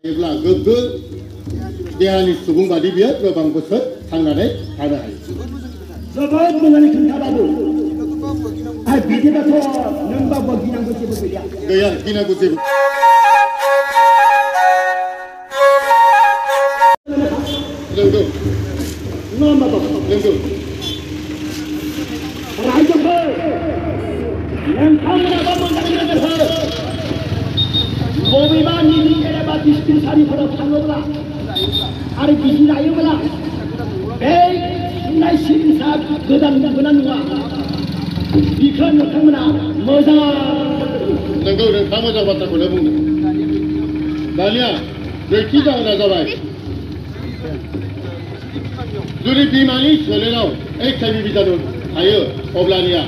जेब्ला गोग्गो देहानि सुबुं बादि बियो गोबां बोसोर थांनानै थानो हायो। जोबोद मोजाङै खोन्थाबाबो बिदिबाथ' नोंबाबो गिनांगौ जेबो गैया। गैया गिनांगौ जेबो। नंगौ नंगौ रायजोफोर नोंथांमोनाबो मोजाङै नोजोर हो। बबेबा मेडिकेल एबा डिस्पेन्सारिफोराव थाङोब्ला आरो बिजि लायोब्ला बे सुनाय सिरिसा गोदान नंगौना नङा बेखौ नोंथांमोना मोजां। नंगौ नोंथाङा मोजां बाथ्राखौनो बुंदों। दानिया नैथि जाहोना जाबाय जुदि बिमानि सोलेराव HIV बिजानु थायो अब्लानिया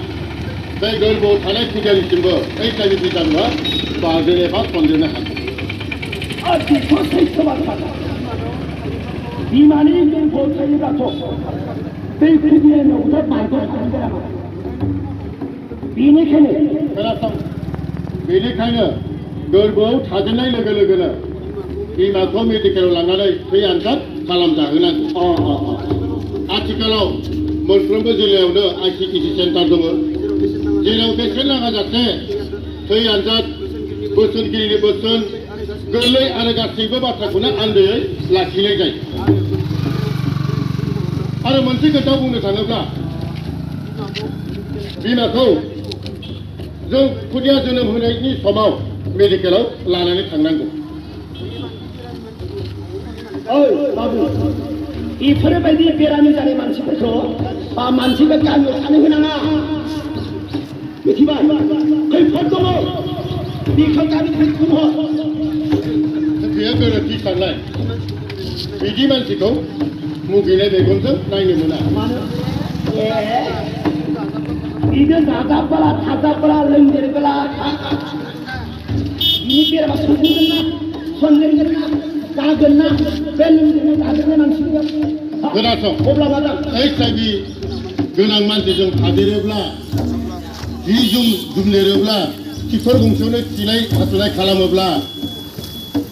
बे गोरबोआव थानाय खुदियानिसिमबो HIV बिजानुआ बारदेरनो एबा सन्देरनो हागौ। बेखौ सैथो बाथ्रा। बिमानि गोरबोआव थायोब्लाथ' बे खुदियानियावथ' बारदेर थानो बेरामा। बेनिखायनो गोरबोआव थाजेननाय लोगो लोगोनो बिमाखौ मेडिकेलाव लांनानै थै आनजाद खालामजाहोनांगौ। आथिखालाव मोनफ्रोमबो जिल्लायावनो ICTC सेन्टार दङ, जेराव बेसेन नाङाजासे थै आनजाद, बोसोनगिरिनि बोसोन, गोरलै आरो गासैबो बाथ्राखौनो आन्दोयै लाखिनाय जायो। आरो मोनसे खोथा बुंनो थाङोब्ला बिमाखौ जों खुदिया जोनोम होनायनि समाव मेडिकेलाव लानानै थांनांगौ। बेफोरबायदि बेरामि जानाय मानसिफोरखौ बा मानसिखौ गामियाव थानो होनाङा। मिथिबाय? खैफोद दङ बेखौ गामिनिफ्राय बुंहर। बेयो गोरोन्थि साननाय। बिदि मानसिखौ मुगैनाय मेगनजों नायनो मोना। बिदिनो जाजाब्ला थाजाब्ला लोंदेरब्ला बिनि बेरामा सन्देरगोन ना सन्देरगोन ना जागोन ना बे लोंदेरनाय जादेरनाय मानसिनियाव खोनासं। अब्ला मा जागोन? HIV गोनां मानसिजों थादेरोब्ला जि जुमलेरोब्ला खिखर गंसेयावनो खिनाय हासुनाय खालामोब्ला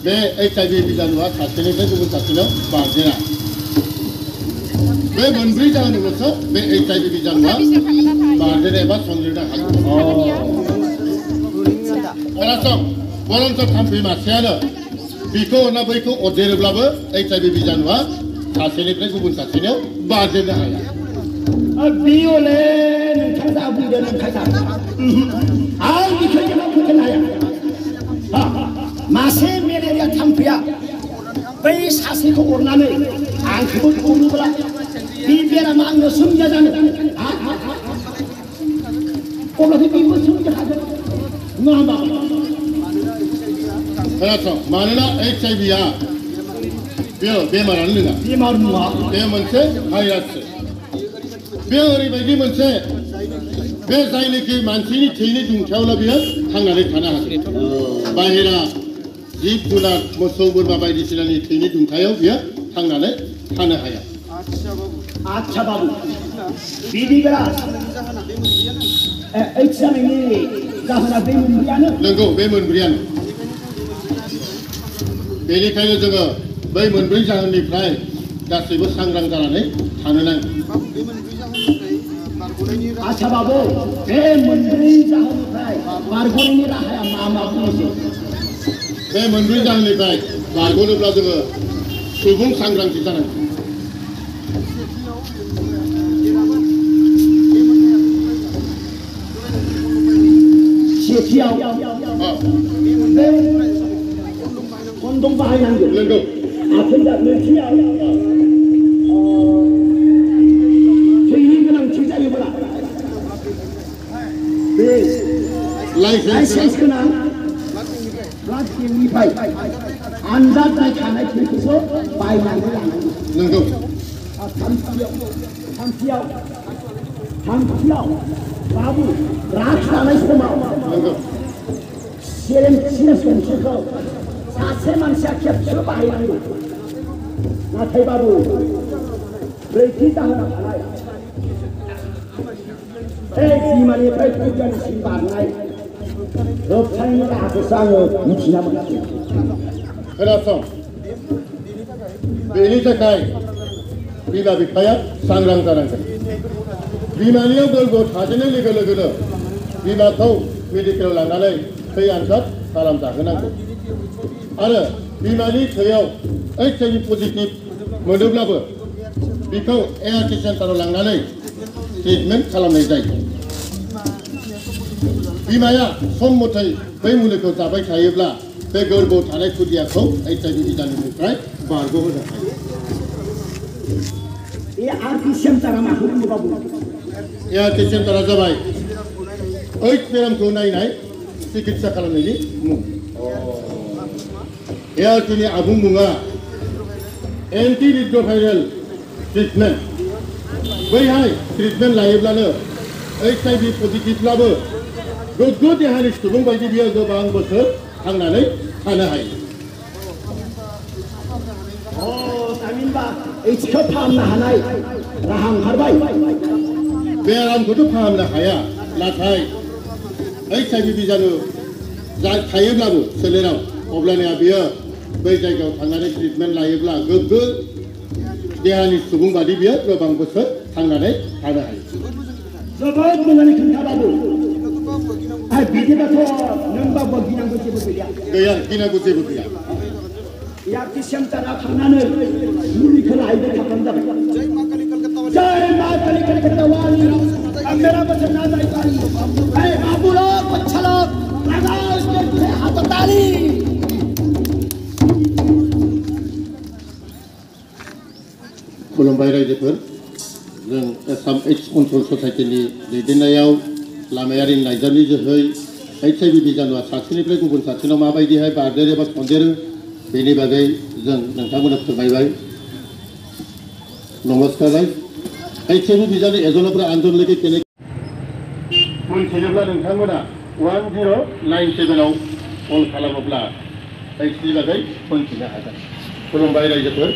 बे HIV बिजानुआ सासेनिफ्राय गुबुन सासेनाव बारदेरा। बे मोनब्रै जाहोनजोंसो बे HIV बिजानुआ बारदेरनो एबा सन्देरनो हागौ। खोनासं, बरन्थ' थाम्फै मासेयानो बिखौ ना बैखौ अरदेरोब्लाबो HIV बिजानुआ सासेनिफ्राय गुबुन सासेनाव बारदेरनो हाया। बियोले नोंथां जा बुंदों नोंथां जा आं बेखौ जेबो फोथायनो हाया। मासे मेलेरिया थाम्फैया बै सासेखौ अरनानै आंखौबो अरोब्ला बे बेरामा आंनो सोमजिया जानो अब्लाथाय बेबो सोमजिनो हागोन नङा होमबा? खोनासं, मानोना HIVआ बेयो बेमारानो नङा। बेमार नङा, बे मोनसे भाइराससो। बे ओरैबायदि मोनसे बे जायनोखि मानसिनि थैनि दुंथायावल' बियो थांनानै थानो हागोन। बाहेरा जिब जुनार मोसौ बोरमा बायदिसिनानि थैनि दुंथायाव बियो थांनानै थानो हाया। आच्छा बाबु बिदिब्ला AIDS जानायनि जाहोना बे मोनब्रैयानो? नंगौ, बे मोनब्रैयानो। बेनिखायनो जोङो बै मोनब्रै जाहोननिफ्राय गासैबो सांग्रां जानानै थानो नांगौ। आच्छा बाबु बे मोनब्रै जाहोननिफ्राय बारग'नायनि राहाया मा मा बुंनोसै? बे मोनब्रै जाहोननिफ्राय बारग'नोब्ला जोङो सुबुं सांग्रांथि जानांगौ। सेथियाव कन्डम बाहायनांगौ। नंगौ। नैथियाव थैनि गोनांथि जायोब्ला बे लाइसेन्स गोनां ब्लाड बेंकनिफ्राय आनजाद नायखानाय थैखौसो बायनानै लानांगौ। नंगौ। थामथियाव बाबु द्राग्स लानाय समाव नंगौ सिरिन्ज गंसेखौ सासे मानसिया खेबसेल' बाहायनांगौ। नाथाय बाबु ब्रैथि जाहोना थानाय बिमानिफ्राय खुदियानिसिम बारनाय होबथानायनि राहाखौसो आङो मिथिना मोनाखै। खोनासं बेनि थाखाय बिमा बिफाया सांग्रां जानांगोन बिमानियाव गोरबोआव थाजेननाय लोगो लोगोनो बिमाखौ मेडिकेलाव लांनानै थै आनजाद खालामजाहोनांगौ आरो बिमानि थैयाव HIV पजिटिभ मोनोब्लाबो बिखौ ART सेन्टाराव लांनानै ट्रिटमेन्ट खालामनाय जायो बिमाया सम मथै बै मुलिखौ जाबाय थायोब्ला बे गोरबोआव थानाय खुदियाखौ HIV बिजानुनिफ्राय बारग'होनो हायो ART सेन्टारा माखौ बुङो बाबु ART सेन्टारा जाबाय AIDS बेरामखौ नायनाय चिकित्सा खालामनायनि मुं ARTनि आबुं मुङा एन्टि रिट्रोभाइरेल ट्रिटमेन्ट बैहाय ट्रिटमेन्ट लायोब्लानो HIV पजिटिभब्लाबो गोग्गो देहानि सुबुं बायदि बियो गोबां बोसोर थांनानै थानो हायो थामहिनबा एइड्सखौ फाहामनो हानाय राहा ओंखारबाय बेरामखौथ' फाहामनो हाया नाथाय HIV बिजानु थायोब्लाबो सोलेराव अब्लानिया बियो बै जायगायाव थांनानै ट्रिटमेन्ट लायोब्ला गोग्गो देहानि सुबुं बायदि बियो गोबां बोसोर थांनानै थानो हायो जोबोद मोजाङै खोन्थाबाबो बिदिबाथ' नोंबाबो गिनांगौ जेबो गैया गिनांगौ जेबो गैया ART सेन्टाराव थांनानै मुलिखौ लायबाय थाबानो जाबाय जय मा काली कलकत्ता वाली अब मेरा वचन ना जाए पारी ऐ बाबू लोग बच्चा लोग लगाओ इसके हाथ ताली खुलुमबाय रायजोफोर जों आसाम AIDS कन्ट्रल ससाइटिनि दैदेननायाव लामायारि नायजाबनि जोहै HIV बिजानुआ सासेनिफ्राय गुबुन सासेनाव माबायदिहाय बारदेरो एबा सन्देरो बेनि बागै जों नोंथांमोननो फोरमायबाय नमस्कार HIV बिजानु एजेन्टफोरा आन्दोलन लेके केने मोनथिनोब्ला नोंथांमोना 1097आव कल खालामोब्ला AIDS नि बागै मोनथिनो हागोन खुलुमबाय रायजोफोर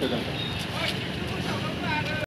गोजोन्थों